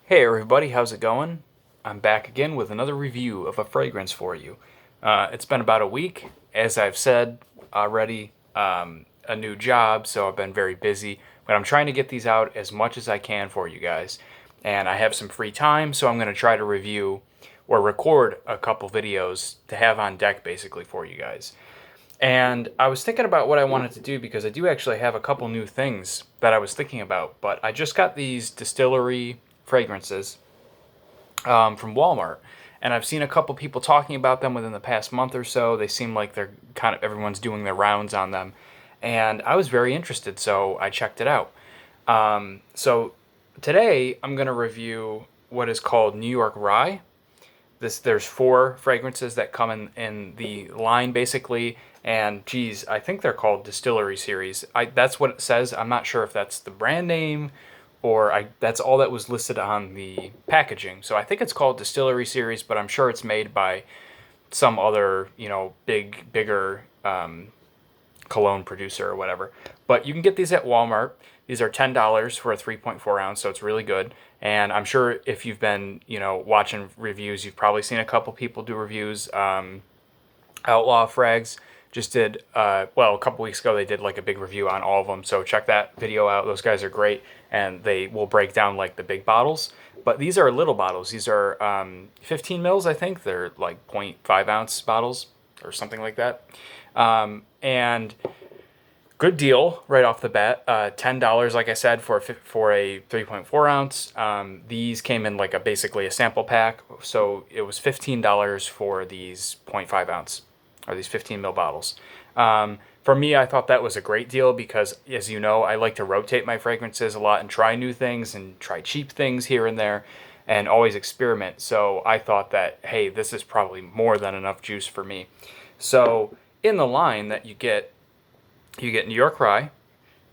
Hey everybody, how's it going? I'm back again with another review of a fragrance for you. It's been about a week, as I've said already, a new job, so I've been very busy, but I'm trying to get these out as much as I can for you guys. And I have some free time, so I'm going to try to review or record a couple videos to have on deck basically for you guys. And I was thinking about what I wanted to do because I do actually have a couple new things that I was thinking about, but I just got these Distillery fragrances from Walmart. And I've seen a couple people talking about them within the past month or so. They seem like they're kind of everyone's doing their rounds on them. And I was very interested, so I checked it out. So today I'm going to review what is called New York Rye. There's four fragrances that come in the line basically, and geez, I think they're called Distillery series. That's what it says. I'm not sure if that's the brand name or that's all that was listed on the packaging. So I think it's called Distillery series, but I'm sure it's made by some other, bigger Cologne producer or whatever. But you can get these at Walmart. These are $10 for a 3.4 ounce, so it's really good. And I'm sure if you've been, watching reviews, you've probably seen a couple people do reviews. Outlaw Frags just did, a couple weeks ago, they did like a big review on all of them. So check that video out. Those guys are great, and they will break down like the big bottles. But these are little bottles. These are 15 mils, I think. They're like 0.5 ounce bottles or something like that. And good deal right off the bat. $10, like I said, for a 3.4 ounce. These came in like basically a sample pack, so it was $15 for these 0.5 ounce or these 15 mil bottles. For me, I thought that was a great deal because, as you know, I like to rotate my fragrances a lot and try new things and try cheap things here and there and always experiment. So I thought that, hey, this is probably more than enough juice for me. So in the line that you get New York Rye,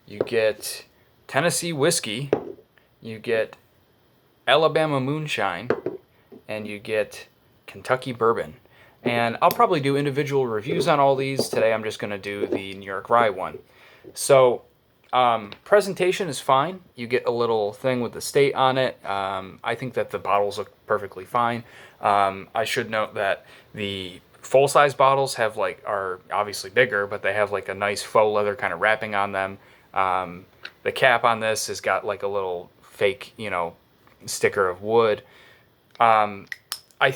you get Tennessee Whiskey, you get Alabama Moonshine, and you get Kentucky Bourbon. And I'll probably do individual reviews on all these. Today I'm just going to do the New York Rye one. So presentation is fine. You get a little thing with the state on it. I think that the bottles look perfectly fine. I should note that the full-size bottles are obviously bigger, but they have like a nice faux leather kind of wrapping on them. The cap on this has got like a little fake, sticker of wood. I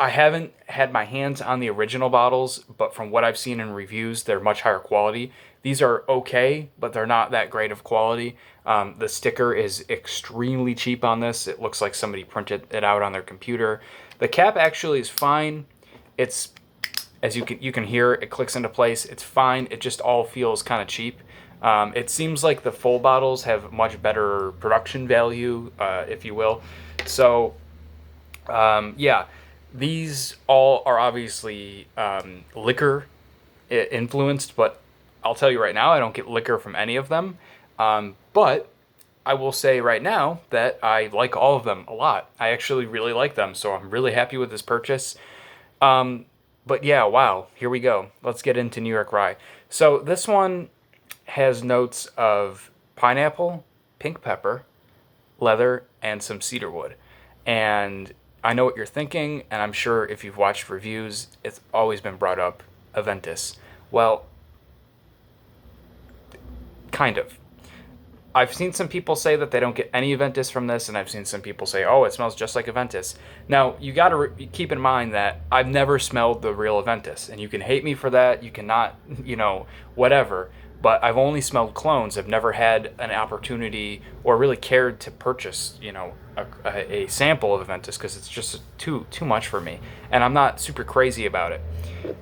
haven't had my hands on the original bottles, but from what I've seen in reviews, they're much higher quality. These are okay, but they're not that great of quality. The sticker is extremely cheap on this. It looks like somebody printed it out on their computer. The cap actually is fine. It's, as you can hear, it clicks into place. It's fine. It just all feels kind of cheap. It seems like the full bottles have much better production value, if you will. So yeah, these all are obviously liquor influenced, but I'll tell you right now, I don't get liquor from any of them. But I will say right now that I like all of them a lot. I actually really like them, so I'm really happy with this purchase. But yeah, wow, here we go. Let's get into New York Rye. So this one has notes of pineapple, pink pepper, leather, and some cedarwood. And I know what you're thinking, and I'm sure if you've watched reviews, it's always been brought up, Aventus. Well, kind of. I've seen some people say that they don't get any Aventus from this, and I've seen some people say, oh, it smells just like Aventus. Now, you got to keep in mind that I've never smelled the real Aventus, and you can hate me for that, you cannot, whatever, but I've only smelled clones. I've never had an opportunity or really cared to purchase, a sample of Aventus because it's just too much for me, and I'm not super crazy about it.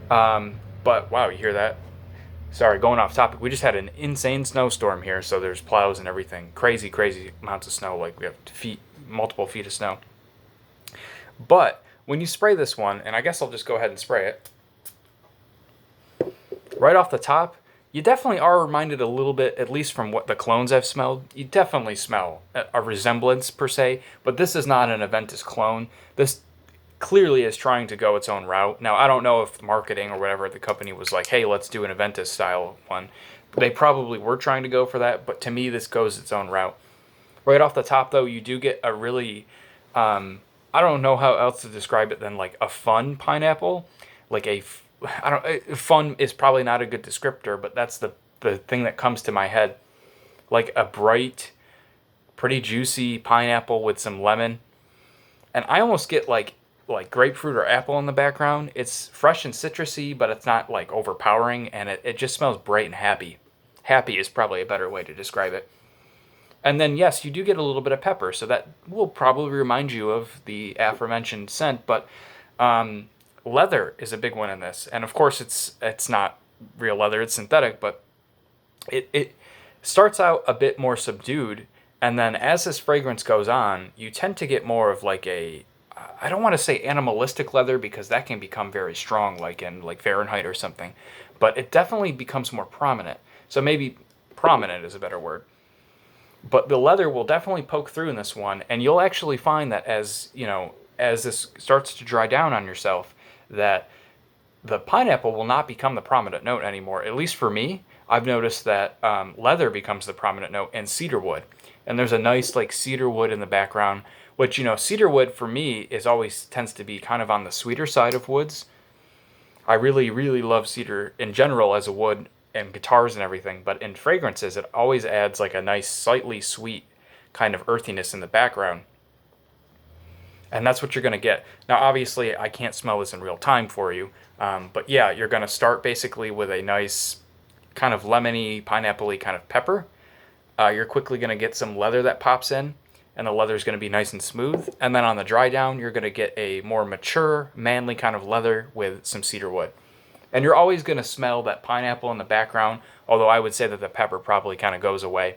But wow, you hear that? Sorry, going off topic. We just had an insane snowstorm here, so there's plows and everything. Crazy, crazy amounts of snow. Like we have multiple feet of snow. But when you spray this one, and I guess I'll just go ahead and spray it right off the top, you definitely are reminded a little bit, at least from what the clones I've smelled, you definitely smell a resemblance per se, but this is not an Aventus clone. This clearly is trying to go its own route. Now, I don't know if marketing or whatever, the company was like, hey, let's do an Aventus style one. They probably were trying to go for that, but to me, this goes its own route. Right off the top, though, you do get a really I don't know how else to describe it than like a fun pineapple, like I don't. Fun is probably not a good descriptor, but that's the thing that comes to my head. Like a bright, pretty juicy pineapple with some lemon, and I almost get like grapefruit or apple in the background. It's fresh and citrusy, but it's not like overpowering, and it just smells bright and happy. Happy is probably a better way to describe it. And then yes, you do get a little bit of pepper, so that will probably remind you of the aforementioned scent. But leather is a big one in this, and of course it's not real leather; it's synthetic. But it starts out a bit more subdued, and then as this fragrance goes on, you tend to get more of like a, I don't want to say animalistic leather because that can become very strong, like in like Fahrenheit or something, but it definitely becomes more prominent. So maybe prominent is a better word. But the leather will definitely poke through in this one, and you'll actually find that as you know, as this starts to dry down on yourself, that the pineapple will not become the prominent note anymore. At least for me, I've noticed that leather becomes the prominent note and cedar wood. And there's a nice like cedar wood in the background, which cedar wood for me is always tends to be kind of on the sweeter side of woods. I really really love cedar in general as a wood and guitars and everything, but in fragrances it always adds like a nice slightly sweet kind of earthiness in the background. And that's what you're going to get. Now, obviously, I can't smell this in real time for you, but yeah, you're going to start basically with a nice kind of lemony, pineapple-y kind of pepper. You're quickly going to get some leather that pops in, and the leather is going to be nice and smooth. And then on the dry down, you're going to get a more mature, manly kind of leather with some cedar wood. And you're always going to smell that pineapple in the background, although I would say that the pepper probably kind of goes away.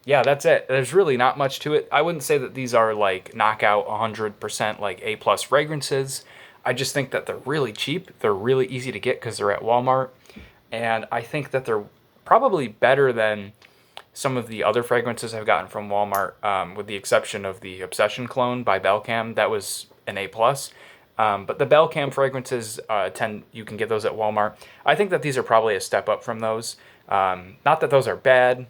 Yeah, that's it. There's really not much to it. I wouldn't say that these are like knockout 100% like A plus fragrances. I just think that they're really cheap. They're really easy to get because they're at Walmart. And I think that they're probably better than some of the other fragrances I've gotten from Walmart, with the exception of the Obsession Cologne by Belcam. That was an A plus. But the Belcam fragrances, you can get those at Walmart. I think that these are probably a step up from those. Not that those are bad.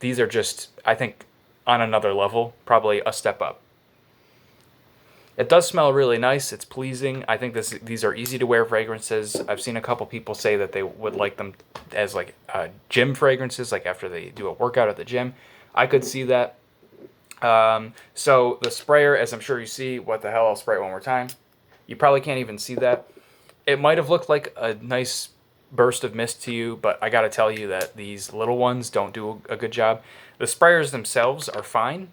These are just, I think, on another level, probably a step up. It does smell really nice. It's pleasing. I think these are easy to wear fragrances. I've seen a couple people say that they would like them as like gym fragrances, like after they do a workout at the gym. I could see that. So the sprayer, as I'm sure you see, what the hell, I'll spray it one more time. You probably can't even see that. It might have looked like a nice burst of mist to you, but I gotta tell you that these little ones don't do a good job. The sprayers themselves are fine.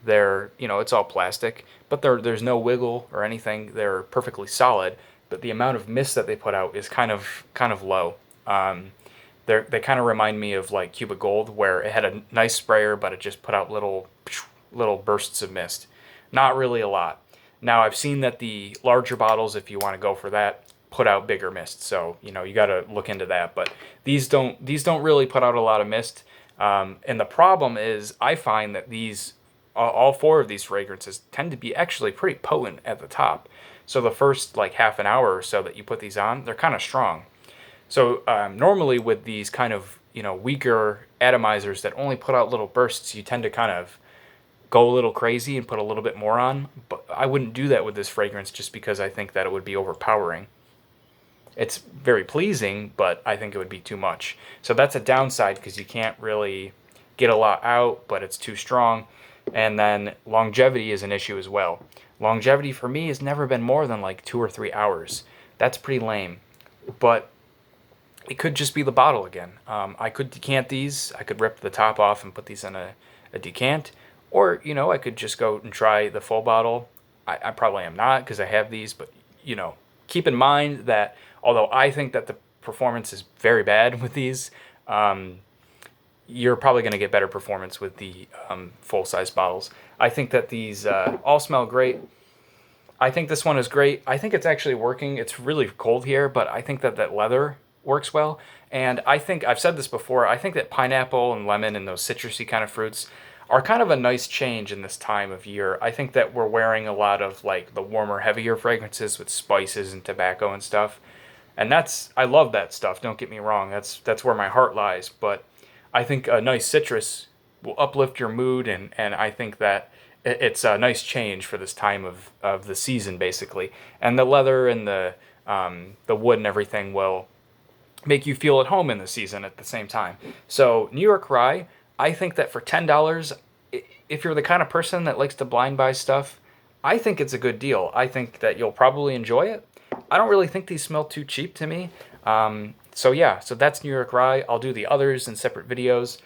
They're, it's all plastic, but there's no wiggle or anything. They're perfectly solid, but the amount of mist that they put out is kind of low. They kind of remind me of like Cuba Gold, where it had a nice sprayer, but it just put out little bursts of mist. Not really a lot. Now I've seen that the larger bottles, if you want to go for that, put out bigger mist. So you got to look into that. But these don't really put out a lot of mist. And the problem is, I find that all four of these fragrances tend to be actually pretty potent at the top. So the first like half an hour or so that you put these on, they're kind of strong. So normally with these kind of weaker atomizers that only put out little bursts, you tend to kind of go a little crazy and put a little bit more on. But I wouldn't do that with this fragrance just because I think that it would be overpowering. It's very pleasing, but I think it would be too much. So that's a downside because you can't really get a lot out, but it's too strong. And then longevity is an issue as well. Longevity for me has never been more than like 2 or 3 hours. That's pretty lame. But it could just be the bottle again. I could decant these. I could rip the top off and put these in a decant. Or, I could just go and try the full bottle. I probably am not because I have these. But, keep in mind that although I think that the performance is very bad with these, you're probably going to get better performance with the full-size bottles. I think that these all smell great. I think this one is great. I think it's actually working. It's really cold here, but I think that leather works well. And I think, I've said this before, I think that pineapple and lemon and those citrusy kind of fruits are kind of a nice change in this time of year. I think that we're wearing a lot of like the warmer, heavier fragrances with spices and tobacco and stuff. And I love that stuff, don't get me wrong. That's where my heart lies. But I think a nice citrus will uplift your mood, and I think that it's a nice change for this time of the season, basically. And the leather and the wood and everything will make you feel at home in the season at the same time. So New York Rye, I think that for $10, if you're the kind of person that likes to blind buy stuff, I think it's a good deal. I think that you'll probably enjoy it. I don't really think these smell too cheap to me. So yeah, so that's New York Rye. I'll do the others in separate videos.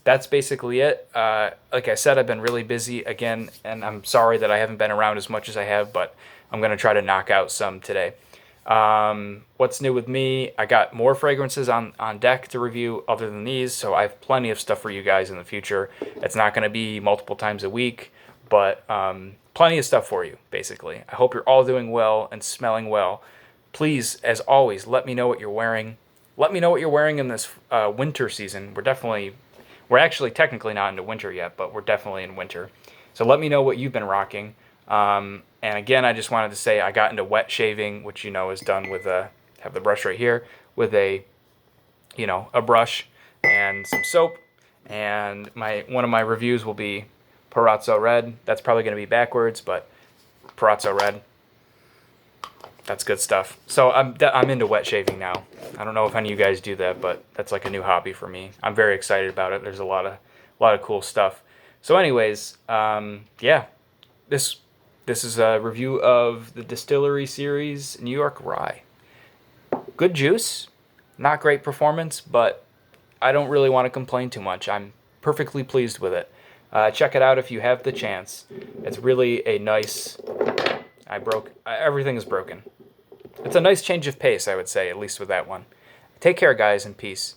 That's basically it. Like I said, I've been really busy again, and I'm sorry that I haven't been around as much as I have, but I'm going to try to knock out some today. What's new with me? I got more fragrances on deck to review other than these, so I have plenty of stuff for you guys in the future. It's not going to be multiple times a week, but plenty of stuff for you, basically. I hope you're all doing well and smelling well. Please, as always, let me know what you're wearing. Let me know what you're wearing in this winter season. We're actually technically not into winter yet, but we're definitely in winter. So let me know what you've been rocking. And again, I just wanted to say I got into wet shaving, which is done with have the brush right here with a brush and some soap. And one of my reviews will be Parazzo Red. That's probably going to be backwards, but Parazzo Red. That's good stuff. So I'm into wet shaving now. I don't know if any of you guys do that, but that's like a new hobby for me. I'm very excited about it. There's a lot of cool stuff. So anyways, yeah, this is a review of the Distillery series New York Rye. Good juice, not great performance, but I don't really want to complain too much. I'm perfectly pleased with it. Check it out if you have the chance. It's really a nice... everything is broken. It's a nice change of pace, I would say, at least with that one. Take care, guys, and peace.